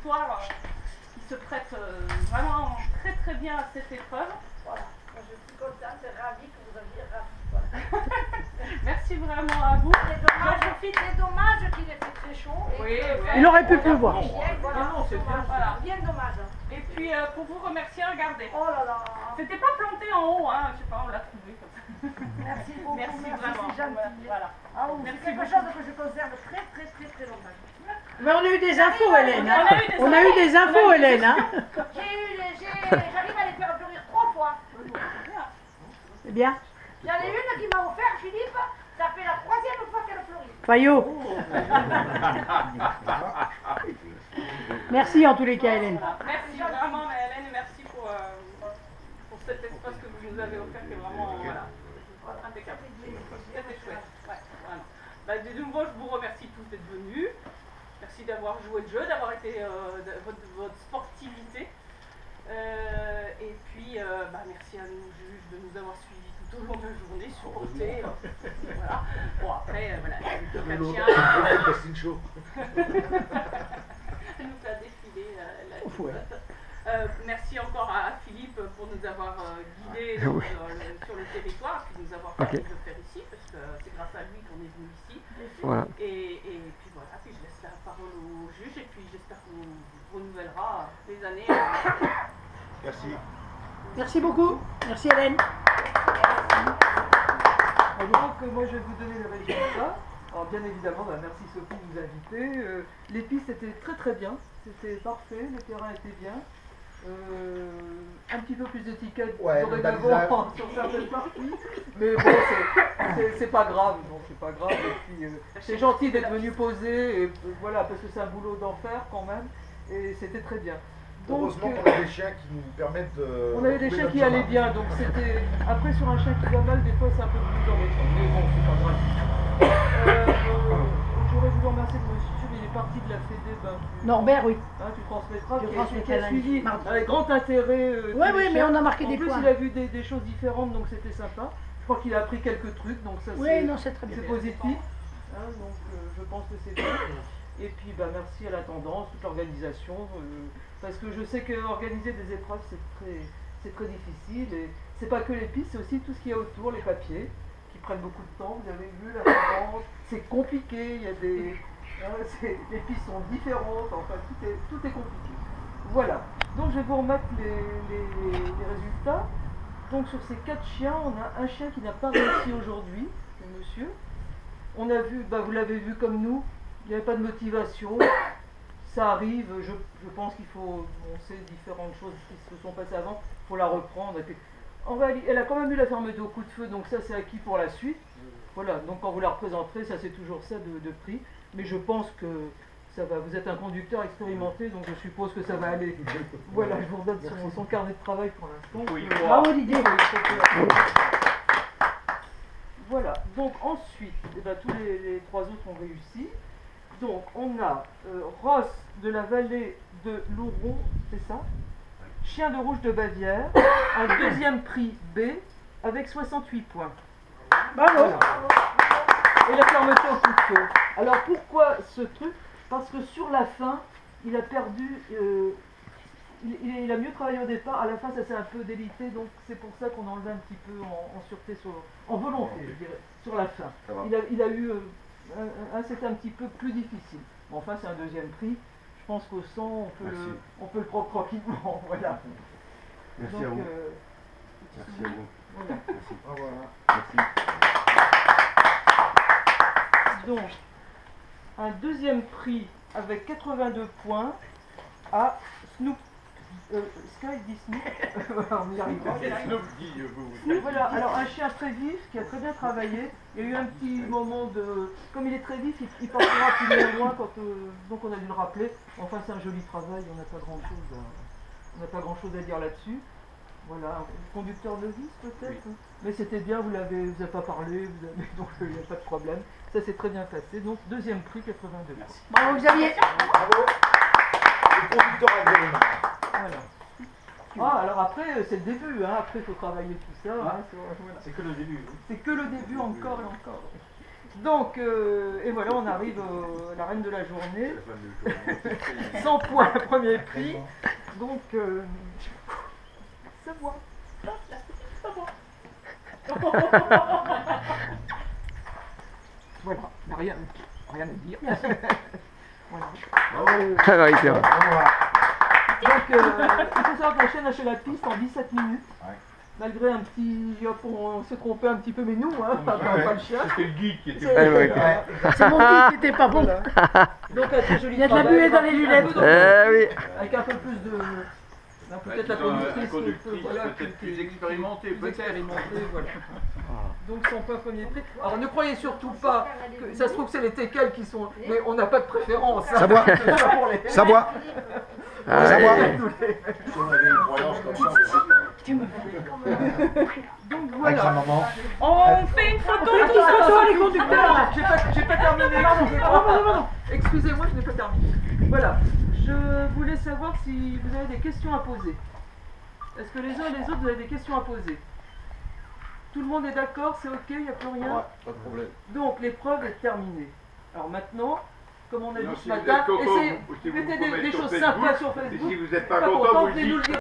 territoire qui se prête vraiment très très bien à cette épreuve. Voilà. Moi, je suis contente et ravie que vous aviez ravi. Voilà. Merci vraiment à vous. C'est dommage qu'il ait fait très chaud. Oui, il aurait pu pleuvoir. Voilà, Non, c'est bien. Voilà, bien dommage. Et puis pour vous remercier, regardez. Oh là là. C'était pas planté en haut, hein, je sais pas, on l'a trouvé comme ça. Merci beaucoup. Merci vraiment. C'est gentil. Voilà. Ah, oui, Merci c'est quelque beaucoup. chose que je conserve très longtemps. Mais on a eu des infos, Hélène. Hein. On a eu des infos, Hélène. Hein. J'arrive à les faire fleurir 3 fois. C'est bien. Il y en a une qui m'a offert, Philippe, ça fait la 3e fois qu'elle fleurit. Fayot. Merci en tous les cas, Hélène. Merci vraiment, Hélène, et merci pour cet espace que vous nous avez offert, qui est vraiment impeccable. C'était chouette. Ouais, vraiment. Bah, de nouveau, je vous remercie tous d'être venus. Merci d'avoir joué le jeu, d'avoir été votre sportivité. Et puis, merci à nos juges de nous avoir suivis tout au long de la journée, supportés. Voilà. Bon, après, voilà, le chien. Elle nous a défilé la merci encore à Philippe pour nous avoir guidés sur le territoire, puis nous avoir permis de le faire ici, parce que c'est grâce à lui qu'on est venu ici. Voilà. Et puis voilà, puis je laisse la parole au juge, et puis j'espère qu'on renouvellera les années. Merci. Merci beaucoup. Merci, Hélène. Donc, moi, je vais vous donner le résultat. Alors, bien évidemment, merci Sophie de nous inviter. Les pistes étaient très bien. C'était parfait. Le terrain était bien. Un petit peu plus d'étiquettes dorénavant sur certaines parties. Mais bon, c'est pas grave. Non, c'est pas grave. Et puis, c'est gentil d'être venu poser. Et voilà, parce que c'est un boulot d'enfer quand même. Et c'était très bien. Donc, heureusement qu'on a des chiens qui nous permettent de. On avait des chiens qui allaient bien, donc c'était. Après, sur un chien qui va mal, des fois c'est un peu plus embêtant. Mais bon, c'est pas grave. J'aurais voulu remercier le monsieur, il est parti de la Fédé. Norbert, oui. Tu transmettras. Je transmettrai qui a lundi. suivi Mardi. avec grand intérêt. Oui, mais on a marqué des points. En plus, il a vu des choses différentes, donc c'était sympa. Je crois qu'il a appris quelques trucs, donc ça c'est très bien. C'est positif. Donc je pense que c'est bien. Et puis merci à l'intendance, toute l'organisation, parce que je sais qu'organiser des épreuves c'est très difficile, et c'est pas que les pistes, c'est aussi tout ce qu'il y a autour, les papiers, qui prennent beaucoup de temps, vous avez vu l'intendance, c'est compliqué, il y a des... les pistes sont différentes, enfin tout est compliqué. Voilà, donc je vais vous remettre les résultats. Donc sur ces 4 chiens, on a un chien qui n'a pas réussi aujourd'hui, le monsieur. On a vu, vous l'avez vu comme nous, il n'y avait pas de motivation, ça arrive, je pense qu'il faut, on sait différentes choses qui se sont passées avant, il faut la reprendre. Et puis, en réalité, elle a quand même eu la fermeté au coup de feu, donc ça c'est acquis pour la suite. Voilà, donc quand vous la représenterez, ça c'est toujours ça de prix, mais je pense que ça va, vous êtes un conducteur expérimenté, donc je suppose que ça va aller. Voilà, je vous redonne son carnet de travail pour l'instant. Bravo Didier. Voilà, donc ensuite, tous les 3 autres ont réussi. Donc on a Ross de la vallée de Louron, c'est ça? Chien de rouge de Bavière, un 2e prix B avec 68 points. Bravo. Voilà. Et la fermeté au coup de feu. Alors pourquoi ce truc? Parce que sur la fin, il a perdu, il a mieux travaillé au départ, à la fin ça s'est un peu délité, donc c'est pour ça qu'on a enlevé un petit peu en sûreté, en volonté, je dirais, sur la fin. Il a eu, c'était un petit peu plus difficile. Bon, enfin c'est un 2e prix, je pense qu'au 100 on peut le prendre tranquillement, voilà. Merci donc, à vous. Merci à vous. Voilà. Merci. Voilà. Merci. Donc, un 2e prix avec 82 points à Snoop. Sky dit Snoop. On y arrive. Voilà, alors un chien très vif qui a très bien travaillé. Il y a eu un petit moment de. Comme il est très vif, il partira plus loin quand. Donc on a dû le rappeler. Enfin, c'est un joli travail, on n'a pas grand chose à dire là-dessus. Voilà, un conducteur de vis peut-être. Oui. Mais c'était bien, vous n'avez pas parlé, donc il n'y a pas de problème. Ça s'est très bien passé. Donc 2e prix, 82. Merci. Bravo Xavier. Bravo. Le conducteur agrément. Voilà. Ah, alors après, c'est le début, après il faut travailler tout ça. Voilà. C'est que le début. C'est que le début, encore et encore. Donc, et voilà, on arrive à la reine de la journée. 100 points premier prix. Donc, ça va. Voilà, il n'y a rien à dire. Voilà. Ah ouais, bien. Donc, il faut savoir que la chaîne a fait la piste en 17 minutes. Ouais. Malgré un petit. Hop, on s'est trompé un petit peu, mais nous, hein, pas le chien. C'était le guide qui était C'est- Ouais, ouais. C'est mon guide qui était pas bon. Voilà. Donc, un très joli Il y a de la travail, buée dans les un peu lunettes. dans- Oui. Avec un peu plus de. Peut-être la conductrice. Voilà, peut-être plus expérimentée, plus peut-être. expérimentée, voilà. Donc, son point premier prix. Alors, ne croyez surtout pas que ça se trouve que c'est les teckels qui sont. Mais on n'a pas de préférence. hein. Ça boit. C'est pas pour les- Ça boit. Ah, Ça boit. ouais. Si on avait une croyance comme ça, Donc, avec sa voilà. maman. On fait une photo Petite tous photo, ensemble. les conducteurs. J'ai pas terminé. Excusez-moi. Excusez-moi, je n'ai pas terminé. Voilà. Je voulais savoir si vous avez des questions à poser. Est-ce que les uns et les autres, vous avez des questions à poser? Tout le monde est d'accord? C'est ok? Il n'y a plus rien? Pas de problème. Donc, l'épreuve est terminée. Alors maintenant, comme on a dit Non, ce si vous matin, êtes content, essayez, si vous mettez vous des mettez choses sur sympas Facebook, sur Et Facebook. si vous n'êtes pas Pas content, content, vous le venez nous dites. le dire.